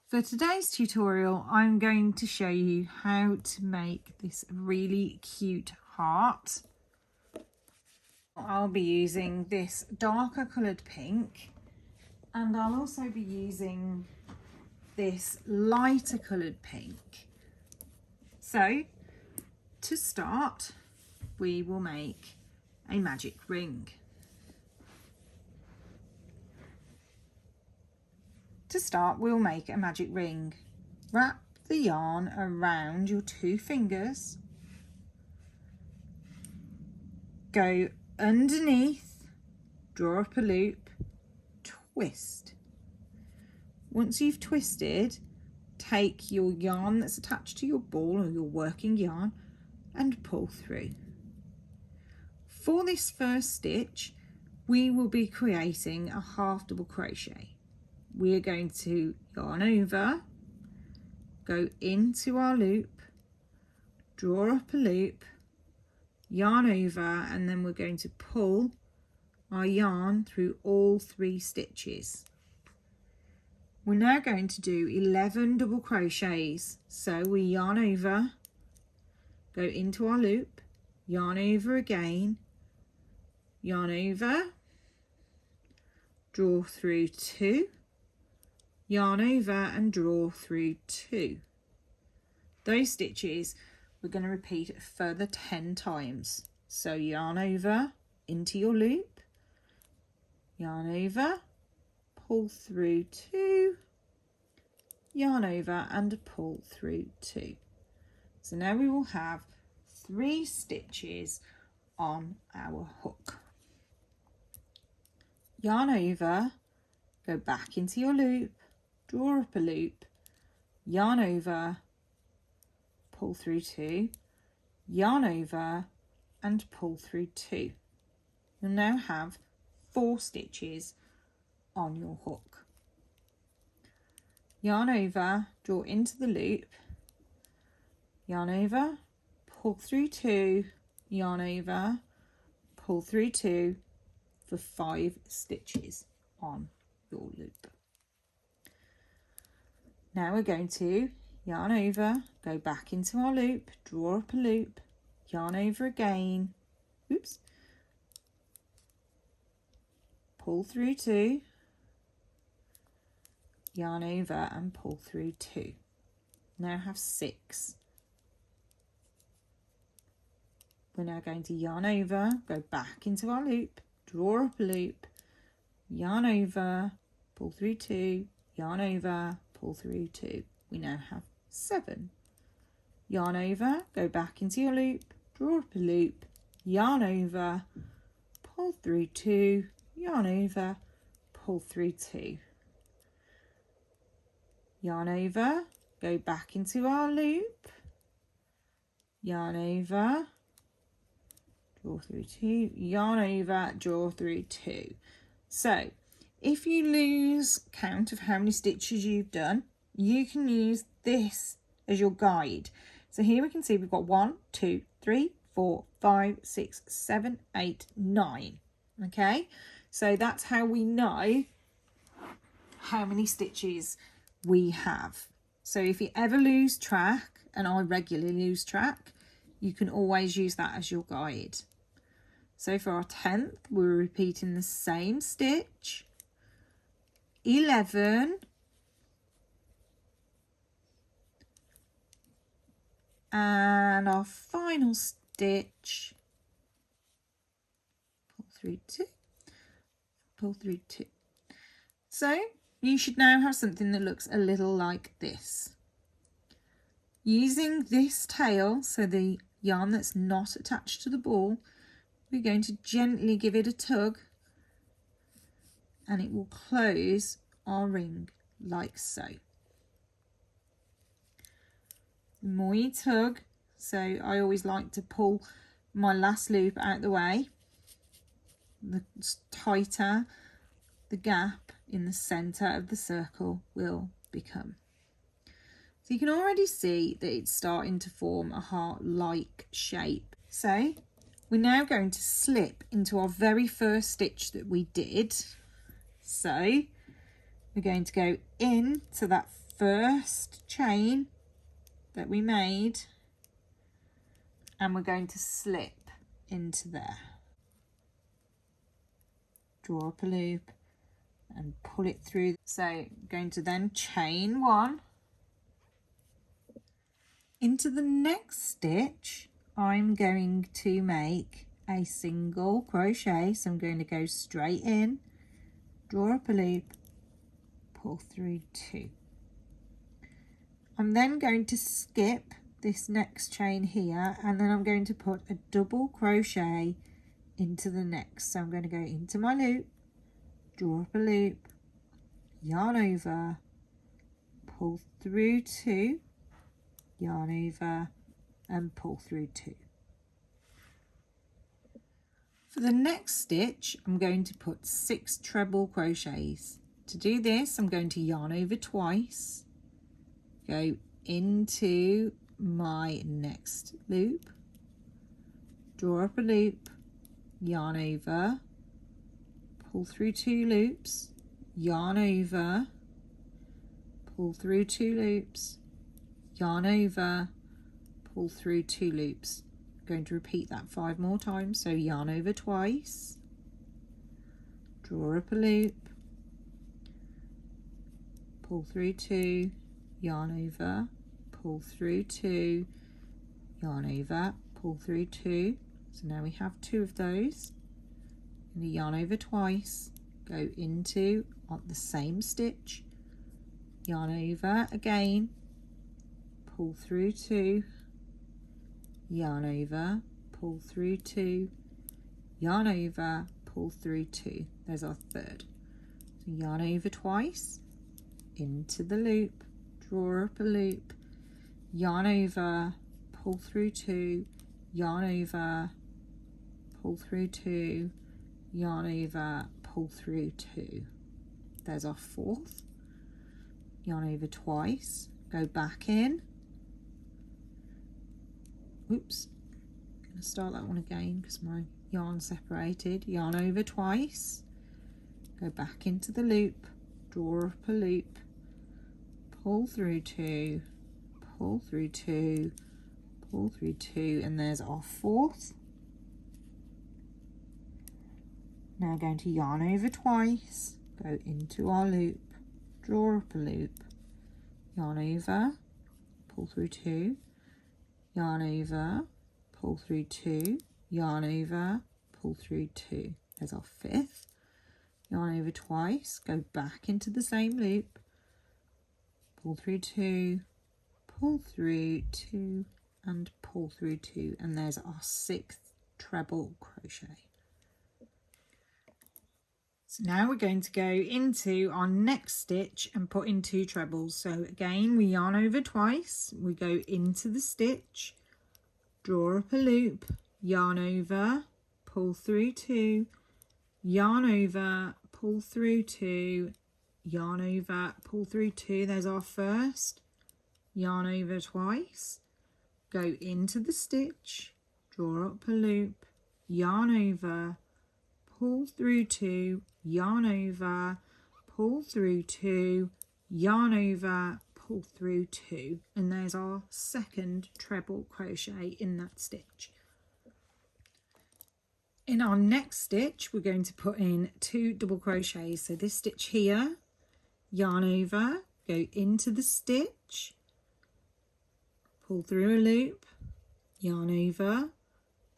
For today's tutorial, I'm going to show you how to make this really cute heart. I'll be using this darker coloured pink, and I'll also be using this lighter coloured pink. So to start, we will make a magic ring. To start, we'll make a magic ring. Wrap the yarn around your 2 fingers. Go underneath, draw up a loop, twist. Once you've twisted, take your yarn that's attached to your ball or your working yarn and pull through. For this first stitch, we will be creating a half double crochet. We are going to yarn over, go into our loop, draw up a loop, yarn over, and then we're going to pull our yarn through all 3 stitches. We're now going to do 11 double crochets. So we yarn over, go into our loop, yarn over again, yarn over, draw through 2, yarn over and draw through 2. Those stitches we're going to repeat a further 10 times. So yarn over into your loop, yarn over, pull through 2, yarn over and pull through 2. So now we will have 3 stitches on our hook. Yarn over, go back into your loop, draw up a loop, yarn over, pull through 2, yarn over and pull through 2. You'll now have 4 stitches on your hook. Yarn over, draw into the loop, yarn over, pull through 2, yarn over, pull through 2 for 5 stitches on your loop. Now we're going to yarn over, go back into our loop, draw up a loop, yarn over again, oops, pull through 2, yarn over and pull through 2. Now have 6. We're now going to yarn over, go back into our loop, draw up a loop, yarn over, pull through 2, yarn over, pull through 2. We now have 7. Yarn over, go back into your loop, draw up a loop, yarn over, pull through 2, yarn over, pull through 2. Yarn over, go back into our loop, yarn over, draw through 2, yarn over, draw through 2. So if you lose count of how many stitches you've done, you can use this as your guide. So here we can see we've got 1, 2, 3, 4, 5, 6, 7, 8, 9. Okay, so that's how we know how many stitches we have. So if you ever lose track, and I regularly lose track, you can always use that as your guide. So for our 10th, we're repeating the same stitch, 11, and our final stitch, pull through 2, pull through 2. So you should now have something that looks a little like this. Using this tail, so the yarn that's not attached to the ball, we're going to gently give it a tug and it will close our ring like so. The more you tug, so I always like to pull my last loop out the way, the tighter the gap in the centre of the circle will become. So you can already see that it's starting to form a heart-like shape. So we're now going to slip into our very first stitch that we did. So we're going to go into that first chain that we made and we're going to slip into there. Draw up a loop and pull it through. So going to then chain 1. Into the next stitch, I'm going to make a single crochet. So I'm going to go straight in, draw up a loop, pull through 2. I'm then going to skip this next chain here, and then I'm going to put a double crochet into the next. So I'm going to go into my loop, draw up a loop, yarn over, pull through 2, yarn over and pull through 2. For the next stitch, I'm going to put 6 treble crochets. To do this, I'm going to yarn over twice, go into my next loop, draw up a loop, yarn over, pull through 2 loops, yarn over, pull through 2 loops, yarn over, pull through 2 loops. I'm going to repeat that 5 more times. So yarn over twice, draw up a loop, pull through 2, yarn over, pull through 2, yarn over, pull through 2. So now we have 2 of those. And the yarn over twice, go into on the same stitch, yarn over again, pull through 2, yarn over, pull through 2, yarn over, pull through 2. There's our third. So yarn over twice, into the loop, draw up a loop, yarn over, pull through 2, yarn over, pull through 2, yarn over, pull through 2. There's our fourth. Yarn over twice, go back in. Oops, I'm going to start that one again because my yarn separated. Yarn over twice, go back into the loop, draw up a loop, pull through 2, pull through 2, pull through 2, and there's our fourth. Now going to yarn over twice, go into our loop, draw up a loop, yarn over, pull through 2, yarn over, pull through 2, yarn over, pull through 2. There's our fifth. Yarn over twice, go back into the same loop, pull through 2, pull through 2, and pull through 2, and there's our sixth treble crochet. So now we're going to go into our next stitch and put in 2 trebles. So again, we yarn over twice, we go into the stitch, draw up a loop, yarn over, pull through 2, yarn over, pull through 2, yarn over, pull through 2. There's our first. Yarn over twice, go into the stitch, draw up a loop, yarn over, pull through 2, yarn over, pull through 2, yarn over, pull through 2, and there's our second treble crochet in that stitch. In our next stitch, we're going to put in 2 double crochets. So this stitch here, yarn over, go into the stitch, pull through a loop, yarn over,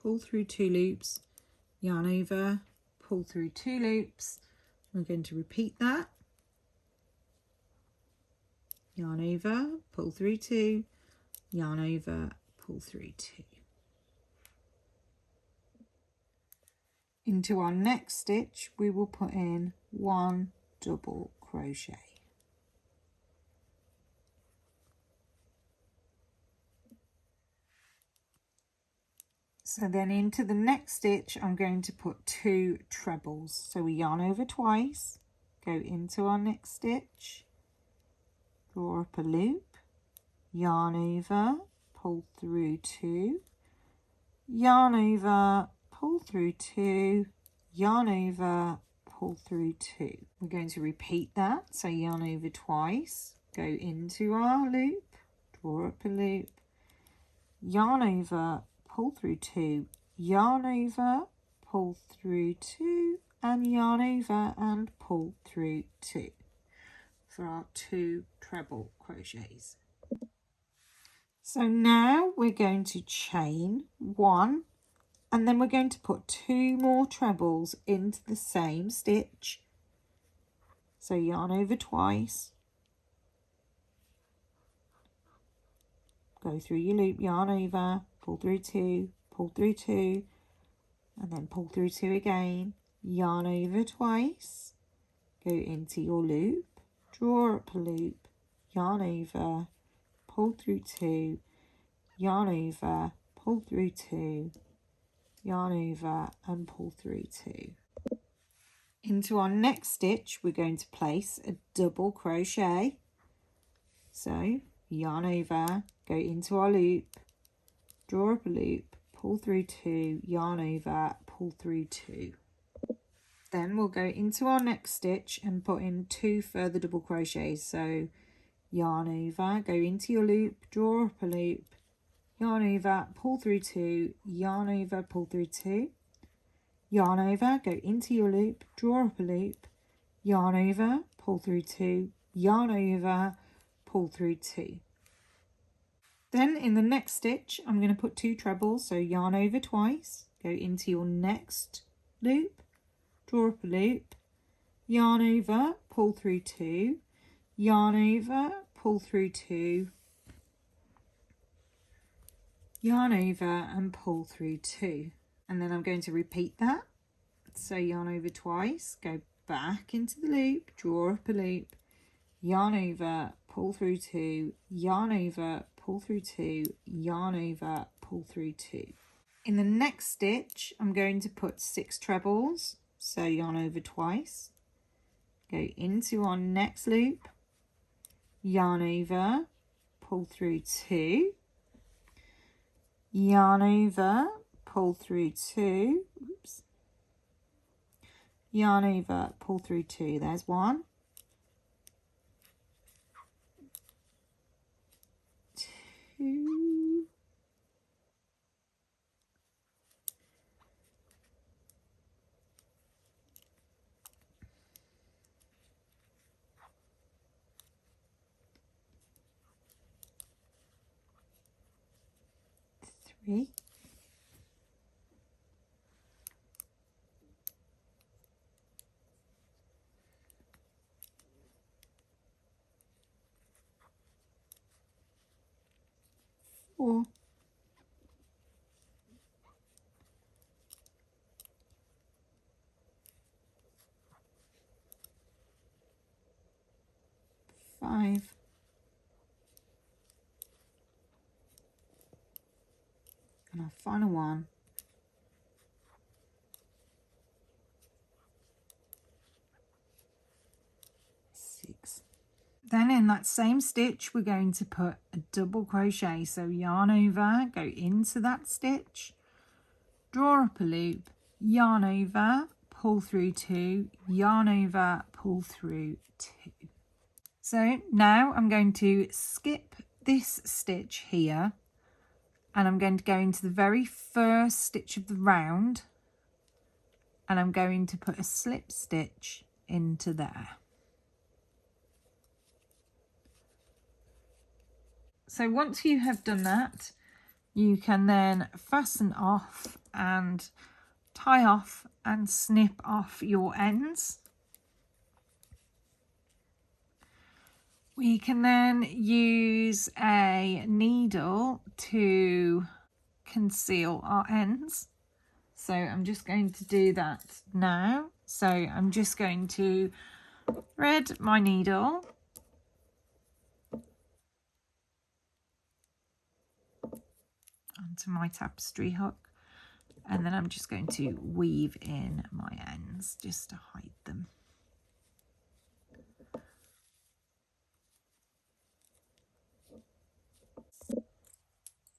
pull through 2 loops, yarn over, pull through 2 loops. We're going to repeat that. Yarn over, pull through 2, yarn over, pull through 2. Into our next stitch, we will put in 1 double crochet. So then into the next stitch, I'm going to put 2 trebles. So we yarn over twice, go into our next stitch, draw up a loop, yarn over, pull through 2, yarn over, pull through 2, yarn over, pull through 2. We're going to repeat that. So yarn over twice, go into our loop, draw up a loop, yarn over, pull through 2, yarn over, pull through 2, and yarn over and pull through 2 for our 2 treble crochets. So now we're going to chain 1, and then we're going to put 2 more trebles into the same stitch. So yarn over twice, go through your loop, yarn over, pull through 2, pull through 2, and then pull through 2 again, yarn over twice, go into your loop, draw up a loop, yarn over, pull through 2, yarn over, pull through 2, yarn over and pull through 2. Into our next stitch we're going to place a double crochet. So yarn over, go into our loop, draw up a loop, pull through 2, yarn over, pull through 2. Then we'll go into our next stitch and put in 2 further double crochets. So yarn over, go into your loop, draw up a loop, yarn over, pull through 2, yarn over, pull through 2, yarn over, go into your loop, draw up a loop, yarn over, pull through 2, yarn over, pull through 2. Then in the next stitch I'm going to put 2 trebles, so yarn over twice, go into your next loop, draw up a loop, yarn over, pull through 2, yarn over, pull through 2, yarn over and pull through 2. And then I'm going to repeat that. So yarn over twice, go back into the loop, draw up a loop, yarn over, pull through 2, yarn over, pull through 2, yarn over, pull through 2. In the next stitch I'm going to put 6 trebles, so yarn over twice, go into our next loop, yarn over, pull through 2, yarn over, pull through 2, oops, yarn over, pull through 2, there's 1, 2, 3, 4, 5, and our final one, 6. Then in that same stitch we're going to put a double crochet, so yarn over, go into that stitch, draw up a loop, yarn over, pull through 2, yarn over, pull through 2. So now I'm going to skip this stitch here and I'm going to go into the very first stitch of the round and I'm going to put a slip stitch into there. So once you have done that, you can then fasten off and tie off and snip off your ends. We can then use a needle to conceal our ends. So I'm just going to do that now. So I'm just going to thread my needle onto my tapestry hook, and then I'm just going to weave in my ends just to hide them.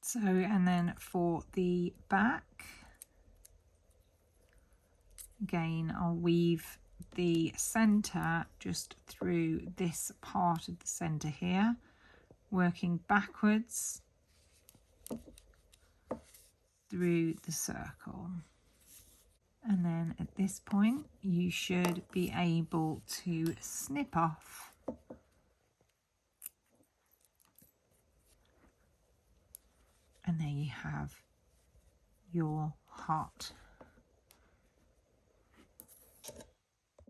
So, and then for the back, again, I'll weave the center just through this part of the center here, working backwards through the circle. And then at this point you should be able to snip off and there you have your heart.